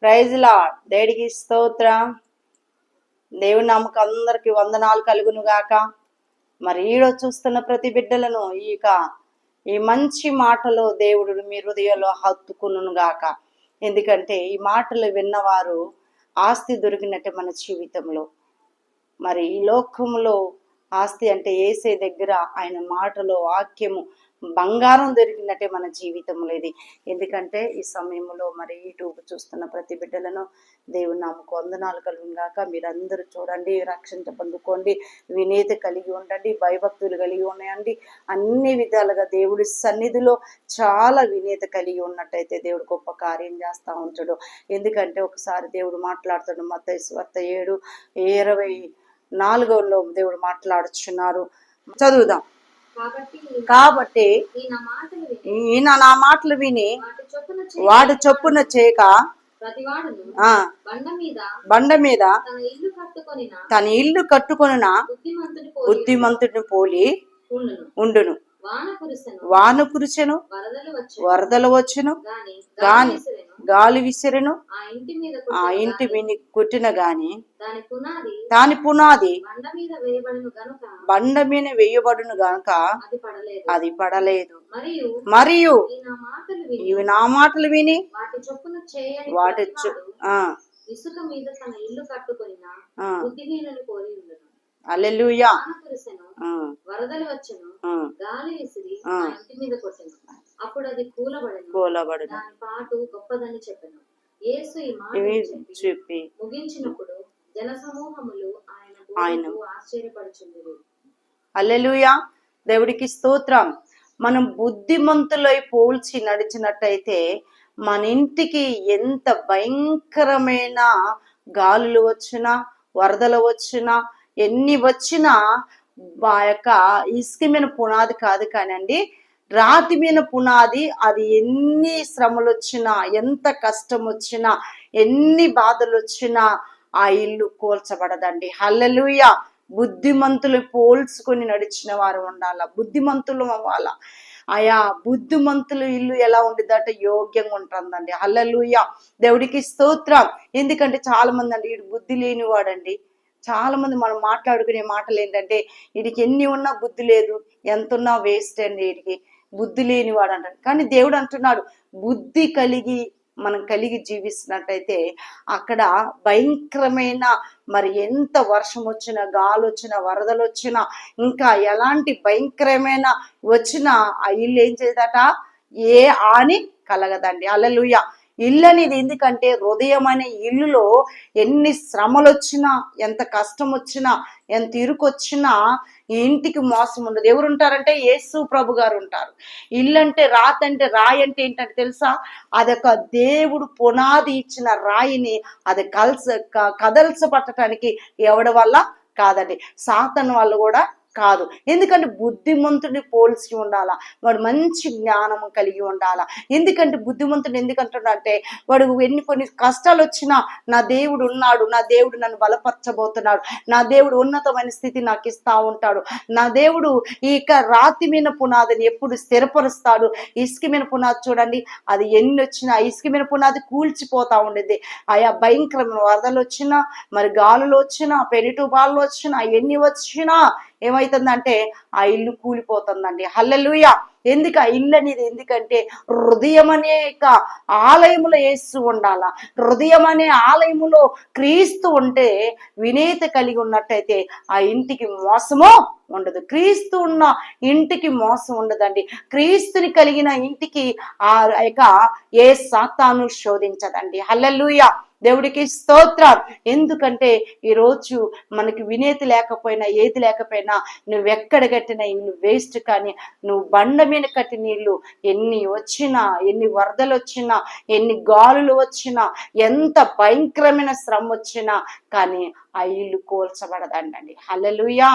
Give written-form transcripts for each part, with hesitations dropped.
Praise lord. దేవుడికి స్తోత్రం. దేవుని నామకు అందరికి వందనాలు కలుగును గాక. మరి ఈడో చూస్తున్న ప్రతి బిడ్డలను ఈ మంచి మాటలో దేవుడు మీ హృదయంలో హత్తుకును గాక. ఎందుకంటే ఈ మాటలు విన్నవారు ఆస్తి దొరికినట్టే మన జీవితంలో. మరి ఈ లోకంలో ఆస్తి అంటే యేసే దగ్గర ఆయన మాటలో వాక్యము బంగారం దొరికినట్టే మన జీవితంలో ఇది. ఎందుకంటే ఈ సమయంలో మరి యూట్యూబ్ చూస్తున్న ప్రతి బిడ్డలను దేవుని నామకు వందనాలు కలుగును గాక. మీరందరూ చూడండి, రక్షణ పొందుకోండి, వినేత కలిగి ఉండండి, భయభక్తులు కలిగి ఉన్నాయండి. అన్ని విధాలుగా దేవుడి సన్నిధిలో చాలా వినేత కలిగి ఉన్నట్టయితే దేవుడు గొప్ప కార్యం చేస్తూ ఉంటాడు. ఎందుకంటే ఒకసారి దేవుడు మాట్లాడుతాడు. మత్తయి సువార్త 7:24 దేవుడు మాట్లాడుచున్నారు. చదువుదాం. కాబట్టి ఈయన నా మాటలు విని వాడు చొప్పున చేయక బండ మీద తన ఇల్లు కట్టుకొనిన బుద్ధిమంతుడిని పోలి ఉండును. వాన కురిసెను, వరదలు వచ్చెను, గాలి విసిరెను, ఆ ఇంటి మీద కొట్టిన గాని దాని పునాది బండ మీద వేయబడును గనుక అది పడలేదు. మరియు ఇవి నా మాటలు విని వాటి ఇసుక మీద తన ఇల్లు కట్టుకొనిన బుద్ధిహీనుని పోలి ఉండును. హల్లెలూయా. వరదలు వచ్చెను, గాలి విసిరి ఆ ఇంటి మీద కొట్టెను, అప్పుడు అది కూలబడెను, దాని పాటు గొప్పదని చెప్పెను. యేసు ఈ మాట చెప్పి ముగించినప్పుడు జనసమూహములు ఆయన ఆశ్చర్యపడుచుండిరి. హల్లెలూయా. దేవుడికి స్తోత్రం. మనం బుద్ధిమంతులై పోల్చి నడిచినట్టయితే మన ఇంటికి ఎంత భయంకరమైన గాలులు వచ్చినా, వరదలు వచ్చినా, ఎన్ని వచ్చినా ఆ యొక్క ఇసుక మీద పునాది కాదు కానండి, రాతి మీద పునాది. అది ఎన్ని శ్రమలు వచ్చినా, ఎంత కష్టం వచ్చినా, ఎన్ని బాధలు వచ్చినా ఆ ఇల్లు కూల్చబడదండి. హల్లెలూయా. బుద్ధిమంతులు పోల్చుకొని నడిచిన వారు ఉండాల, బుద్ధిమంతులు అవ్వాల. ఆయా బుద్ధిమంతులు ఇల్లు ఎలా ఉండిద్దంటే యోగ్యంగా ఉంటుందండి. హల్లెలూయా. దేవుడికి స్తోత్రం. ఎందుకంటే చాలా మంది అండి వీడు బుద్ధి లేనివాడండి. చాలా మంది మనం మాట్లాడుకునే మాటలు ఏంటంటే వీడికి ఎన్ని ఉన్నా బుద్ధి లేదు, ఎంత ఉన్నా వేస్ట్ అండి, వీడికి బుద్ధి లేనివాడు అంటాడు. కానీ దేవుడు అంటున్నాడు, బుద్ధి మనం కలిగి జీవిస్తున్నట్టయితే అక్కడ భయంకరమైన మరి ఎంత వర్షం వచ్చినా, గాలి వచ్చినా, వరదలు వచ్చినా, ఇంకా ఎలాంటి భయంకరమైన వచ్చినా ఆ ఇల్లు ఏం చేయదట, ఏ హాని కలగదండి. హల్లెలూయా. ఇల్లు అనేది ఎందుకంటే హృదయం అనే ఇల్లులో ఎన్ని శ్రమలు వచ్చినా, ఎంత కష్టం వచ్చినా, ఎంత ఇరుకొచ్చినా ఈ ఇంటికి మోసం ఉండదు. ఎవరు ఉంటారంటే యేసు ప్రభు గారు ఉంటారు. ఇల్లు అంటే రాయి అంటే ఏంటంటే తెలుసా, అదొక దేవుడు పునాది ఇచ్చిన రాయిని అది కదల్చబట్టడానికి ఎవడి వల్ల కాదండి, సాతాను వల్ల కూడా కాదు. ఎందుకంటే బుద్ధిమంతుడిని పోల్చి ఉండాలా, వాడు మంచి జ్ఞానం కలిగి ఉండాలా. ఎందుకంటే బుద్ధిమంతుడు ఎందుకంటున్నాడంటే వాడు కొన్ని కష్టాలు వచ్చినా నా దేవుడు ఉన్నాడు, నా దేవుడు నన్ను బలపరచబోతున్నాడు, నా దేవుడు ఉన్నతమైన స్థితి నాకు ఇస్తా ఉంటాడు, నా దేవుడు రాతి మీద పునాదిని ఎప్పుడు స్థిరపరుస్తాడు. ఇసుక మీద పునాది చూడండి, అది ఎన్ని వచ్చినా ఇసుక మీద పునాది కూల్చిపోతా ఉండేది. ఆయా భయంకరమైన వరదలు వచ్చినా, మరి గాలులు వచ్చినా, పెనుబాలు వచ్చినా, ఎన్ని వచ్చినా ఏమైతుందంటే ఆ ఇల్లు కూలిపోతుందండి. హల్లెలూయా. ఎందుకు ఆ ఇల్లు అనేది, ఎందుకంటే హృదయం అనే ఆలయములో యేసు ఉండాల. హృదయం అనే ఆలయములో క్రీస్తు ఉంటే, వినేత కలిగి ఉన్నట్టయితే ఆ ఇంటికి మోసము ఉండదు. క్రీస్తు ఉన్న ఇంటికి మోసం ఉండదండి. క్రీస్తుని కలిగిన ఇంటికి ఏ సాతాను శోధించదండి. హల్లెలూయా. దేవుడికి స్తోత్రం. ఎందుకంటే ఈరోజు మనకి వినేతి లేకపోయినా, ఏది లేకపోయినా, నువ్వెక్కడ కట్టిన ఇల్లు వేస్ట్. కానీ నువ్వు బండ మీద కట్టిన ఇల్లు ఎన్ని వచ్చినా, ఎన్ని వరదలు వచ్చినా, ఎన్ని గాలులు వచ్చినా, ఎంత భయంకరమైన శ్రమ వచ్చినా కానీ ఆ ఇల్లు కూల్చబడదండి. హల్లెలూయా.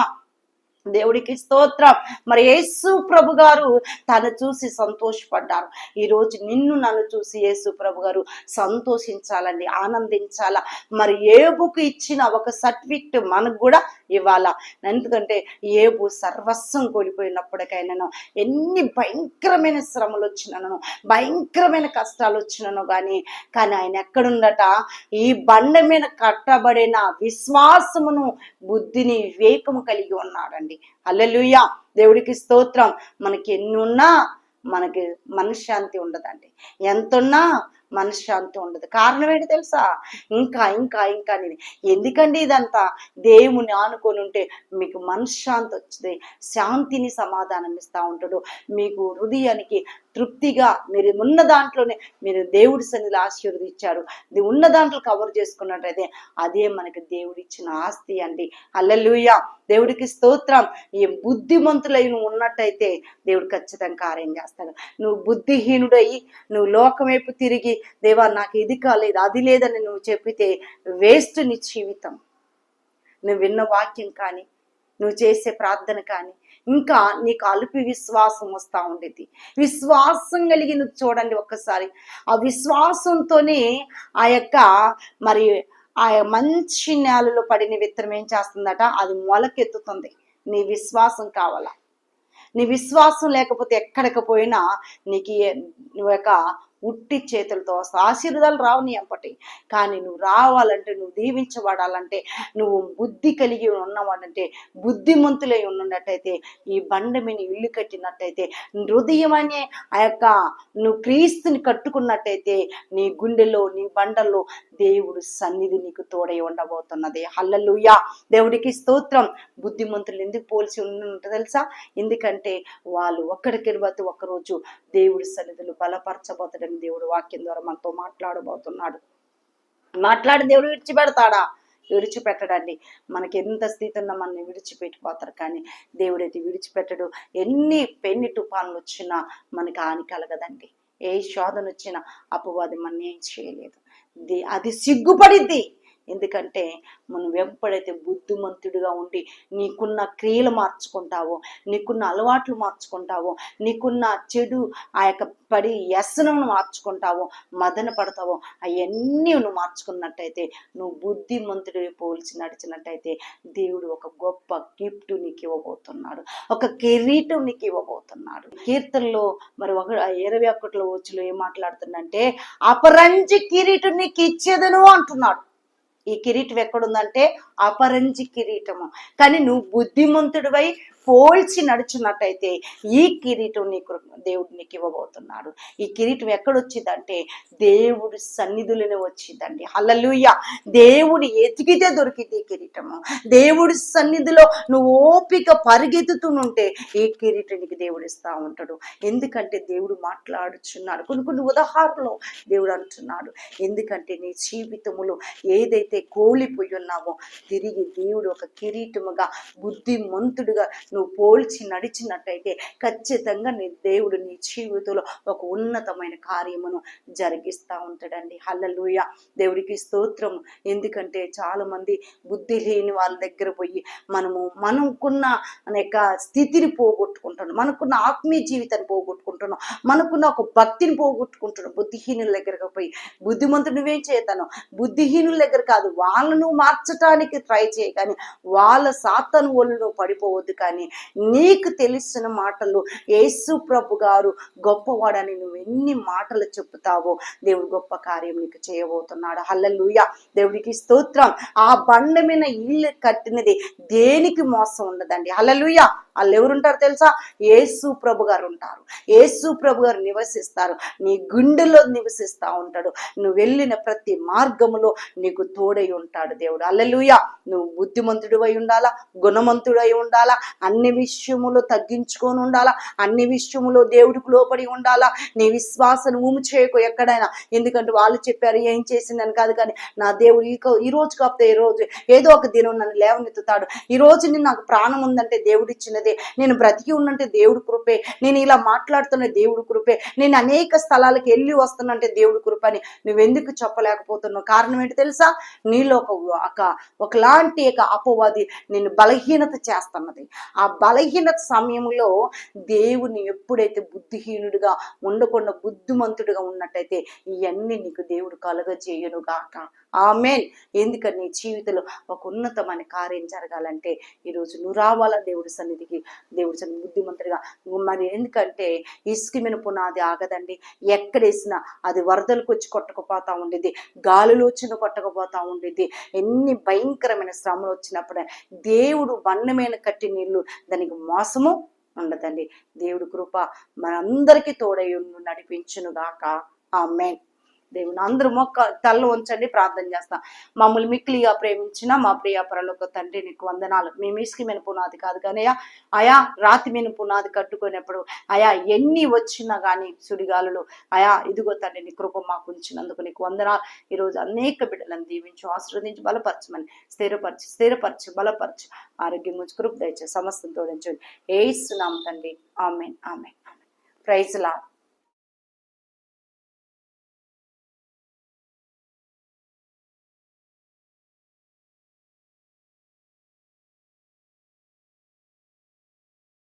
దేవుడికి స్తోత్రం. మరి యేసు ప్రభు గారు తను చూసి సంతోషపడ్డారు. ఈరోజు నిన్ను నన్ను చూసి యేసు ప్రభు గారు సంతోషించాలండి, ఆనందించాలా. మరి ఏబుకు ఇచ్చిన ఒక సర్టిఫికెట్ మనకు కూడా ఇవ్వాలా. ఎందుకంటే ఏబు సర్వస్వం కోల్పోయినప్పటికైనాను, ఎన్ని భయంకరమైన శ్రమలు వచ్చినను, భయంకరమైన కష్టాలు వచ్చినను కానీ ఆయన ఎక్కడుందట, ఈ బండ మీద కట్టబడిన విశ్వాసమును, బుద్ధిని, వివేకము కలిగి ఉన్నాడండి. హల్లెలూయా, దేవుడికి స్తోత్రం. మనకి ఎన్ని ఉన్నా మనకి మనశ్శాంతి ఉండదండి, ఎంతున్నా మనశ్శాంతి ఉండదు. కారణం ఏంటి తెలుసా? ఇంకా ఇంకా ఇంకా అనేది. ఎందుకండి ఇదంతా? దేవుని ఆనుకొని ఉంటే మీకు మనశ్శాంతి వచ్చింది, శాంతిని సమాధానం ఇస్తూ ఉంటాడు. మీకు హృదయానికి తృప్తిగా మీరు ఉన్న దాంట్లోనే మీరు దేవుడి సన్నిధిలో ఆశీర్వదించారు, ఉన్న దాంట్లో కవర్ చేసుకున్నట్టయితే అదే మనకి దేవుడిచ్చిన ఆస్తి అండి. హల్లెలూయా, దేవుడికి స్తోత్రం. ఈ బుద్ధిమంతులై నువ్వు ఉన్నట్టయితే దేవుడు ఖచ్చితంగా కార్యం చేస్తాడు. నువ్వు బుద్ధిహీనుడయి నువ్వు లోకం వైపు తిరిగి దేవా నాకు ఇది కాలేదు అది లేదని నువ్వు చెప్పితే వేస్ట్ నీ జీవితం. నువ్వు విన్న వాక్యం కానీ, నువ్వు చేసే ప్రార్థన కానీ, ఇంకా నీకు అలుపి విశ్వాసం వస్తూ ఉండేది. విశ్వాసం కలిగి నువ్వు చూడండి ఒక్కసారి. ఆ విశ్వాసంతోనే ఆ యొక్క మరి ఆ మంచి నేలలో పడిన విత్తనం ఏం చేస్తుందట, అది మొలకెత్తుతుంది. నీ విశ్వాసం కావాలా. నీ విశ్వాసం లేకపోతే ఎక్కడికి పోయినా నీకు నువ్వు యొక్క ఉట్టి చేతులతో వస్తావు. ఆశీర్వాదాలు రావు నీ అంపటి. కానీ నువ్వు రావాలంటే, నువ్వు దీవించబడాలంటే, నువ్వు బుద్ధి కలిగి ఉన్నవాడంటే, బుద్ధిమంతులై ఉన్నట్టయితే, ఈ బండ మీద ఇల్లు కట్టినట్టయితే, హృదయం అనే ఆ యొక్క నువ్వు క్రీస్తుని కట్టుకున్నట్టయితే, నీ గుండెలో నీ బండల్లో దేవుడు సన్నిధి నీకు తోడై ఉండబోతున్నది. హల్లెలూయా, దేవుడికి స్తోత్రం. బుద్ధిమంతులు ఎందుకు పోల్చి ఉంటుందో తెలుసా? ఎందుకంటే వాళ్ళు ఒక్కడికి బట్టి ఒక్కరోజు దేవుడి సన్నిధులు బలపరచబోతాడని దేవుడు వాక్యం ద్వారా మనతో మాట్లాడబోతున్నాడు. మాట్లాడి దేవుడు విడిచిపెడతాడా? విడిచిపెట్టడండి. మనకి ఎంత స్థితి ఉన్నా మనల్ని విడిచిపెట్టిపోతారు, కానీ దేవుడైతే విడిచిపెట్టడు. ఎన్ని తుఫాన్లు వచ్చినా మనకి హాని కలగదండి. ఏ శోధన వచ్చినా అపవాది మనం ఏం చేయలేదు. అది సిగ్గుపడిద్ది. ఎందుకంటే మనం వెంపడైతే బుద్ధిమంతుడిగా ఉండి నీకున్న క్రియలు మార్చుకుంటావో, నీకున్న అలవాట్లు మార్చుకుంటావో, నీకున్న చెడు ఆ యొక్క పడి వ్యసనం మార్చుకుంటావో, మదన పడతావో, అవన్నీ నువ్వు మార్చుకున్నట్టయితే, నువ్వు బుద్ధిమంతుడి పోల్చి నడిచినట్టయితే దేవుడు ఒక గొప్ప గిఫ్ట్ నీకు ఇవ్వబోతున్నాడు, ఒక కిరీటం నీకు ఇవ్వబోతున్నాడు. కీర్తనలో మరి 21 వచ్చులో ఏం మాట్లాడుతుందంటే, అపరంజి కిరీటం నీకు ఇచ్చేదను అంటున్నాడు. ఈ కిరీటం ఎక్కడుందంటే అపరంజి కిరీటము. కానీ నువ్వు బుద్ధిమంతుడివై పోల్చి నడుచున్నట్టయితే ఈ కిరీటం నీకు దేవుడు నీకు ఇవ్వబోతున్నాడు. ఈ కిరీటం ఎక్కడొచ్చిందంటే దేవుడి సన్నిధులనే వచ్చిందండి. హల్లెలూయా, దేవుడు ఎతికితే దొరికింది ఈ కిరీటము. దేవుడి సన్నిధిలో నువ్వు ఓపిక పరిగెత్తుతుంటే ఈ కిరీటం నీకు దేవుడు ఇస్తా ఉంటాడు. ఎందుకంటే దేవుడు మాట్లాడుచున్నాడు. కొన్ని ఉదాహరణలు దేవుడు అంటున్నాడు. ఎందుకంటే నీ జీవితములో ఏదైతే కోల్పోయి ఉన్నావో తిరిగి దేవుడు ఒక కిరీటముగా బుద్ధిమంతుడుగా నువ్వు పోల్చి నడిచినట్టయితే ఖచ్చితంగా నీ దేవుడు నీ జీవితంలో ఒక ఉన్నతమైన కార్యమును జరిగిస్తూ ఉంటాడండి. హల్లెలూయా, దేవుడికి స్తోత్రం. ఎందుకంటే చాలా మంది బుద్ధి లేని వాళ్ళ దగ్గర పోయి మనకున్న అనేక స్థితిని పోగొట్టుకుంటున్నాం, మనకున్న ఆత్మీయ జీవితాన్ని పోగొట్టుకుంటున్నాం, మనకున్న ఒక భక్తిని పోగొట్టుకుంటున్నాం. బుద్ధిహీనుల దగ్గరకు పోయి బుద్ధిమంతుడు నువ్వేం చేస్తాను, బుద్ధిహీనుల దగ్గర కాదు, వాళ్ళను మార్చడానికి ట్రై చేయి, కానీ వాళ్ళ సాతాను వాళ్ళు నువ్వు పడిపోవద్దు. కానీ నీకు తెలిసిన మాటలు యేసు ప్రభు గారు గొప్పవాడని నువ్వు ఎన్ని మాటలు చెప్తావో దేవుడు గొప్ప కార్యం నీకు చేయబోతున్నాడు. హల్లెలూయా, దేవుడికి స్తోత్రం. ఆ బండ మీద ఇల్లు కట్టినది దేనికి మోసం ఉండదండి. హల్లెలూయా, వాళ్ళు ఎవరుంటారు తెలుసా? యేసు ప్రభు గారు ఉంటారు. యేసు ప్రభు గారు నివసిస్తారు, నీ గుండెలో నివసిస్తూ ఉంటాడు. నువ్వు వెళ్ళిన ప్రతి మార్గములో నీకు తోడై ఉంటాడు దేవుడు. హల్లెలూయా, నువ్వు బుద్ధిమంతుడు అయి ఉండాలా, గుణవంతుడు అయి ఉండాలా, అన్ని విషయములో తగ్గించుకొని ఉండాలా, అన్ని విషయములో దేవుడికి లోపడి ఉండాలా. నీ విశ్వాసాన్ని ఊము చేయకు ఎక్కడైనా. ఎందుకంటే వాళ్ళు చెప్పారు ఏం చేసిందని కాదు, కానీ నా దేవుడు ఈ రోజు కాకపోతే ఈ రోజు ఏదో ఒక దినం నన్ను లేవనెత్తుతాడు. ఈ రోజు నేను నాకు ప్రాణం ఉందంటే దేవుడు ఇచ్చినదే, నేను బ్రతికి ఉన్నంటే దేవుడు కృపే, నేను ఇలా మాట్లాడుతున్న దేవుడు కృపే, నేను అనేక స్థలాలకు వెళ్ళి వస్తున్నంటే దేవుడు కృపని నువ్వెందుకు చెప్పలేకపోతున్నావు? కారణం ఏంటి తెలుసా? నీలో ఒకలాంటి అపవాది నిన్ను బలహీనత చేస్తున్నది. ఆ ఆ బలహీనత సమయంలో దేవుని ఎప్పుడైతే బుద్ధిహీనుడిగా ఉండకుండా బుద్ధిమంతుడిగా ఉన్నట్టయితే ఇవన్నీ నీకు దేవుడు కలుగజేయును గాక. ఆమేన్. ఎందుకని నీ జీవితంలో ఒక ఉన్నతమైన కార్యం జరగాలంటే ఈరోజు నువ్వు రావాలా దేవుడి సన్నిధికి, దేవుడి సన్నిధి బుద్ధిమంతుడిగా. మరి ఎందుకంటే ఇసుక మీద పునాది ఆగదండి. ఎక్కడేసినా అది వరదలకు వచ్చి కొట్టకపోతా ఉండేది, గాలులు వచ్చిన కొట్టకపోతా ఉండేది. ఎన్ని భయంకరమైన శ్రమలు వచ్చినప్పుడే దేవుడు బండమైన కట్టి నీళ్లు దానికి మోసము ఉండదండి. దేవుడి కృప మనందరికీ తోడై నడిపించును గాక. ఆమేన్. దేవుని అందరూ తల్ల ఉంచండి, ప్రార్థన చేస్తాం. మమ్మల్ని మిక్కిలిగా ప్రేమించిన మా ప్రియ పరలోక తండ్రి నీకు వందనాలు. మేము ఇసుక మీద పునాది కాదు కానీ అయా రాతి మీద పునాది కట్టుకునేప్పుడు అయా ఎన్ని వచ్చినా కానీ సుడిగాలులు అయా ఇదిగో తండ్రి నీ కృప మాకు ఉంచినందుకు నీకు వందనాలు. ఈరోజు అనేక బిడ్డలను దీవించు, ఆశీర్వదించి, బలపరచమని, స్థిరపరచి బలపరచు, ఆరోగ్యం ఉంచి కృప దయచేసి సమస్తం తోడించండి. యేసు నామమున తండ్రి. ఆమేన్. ఆమేన్. ఆమేన్. Praise lord.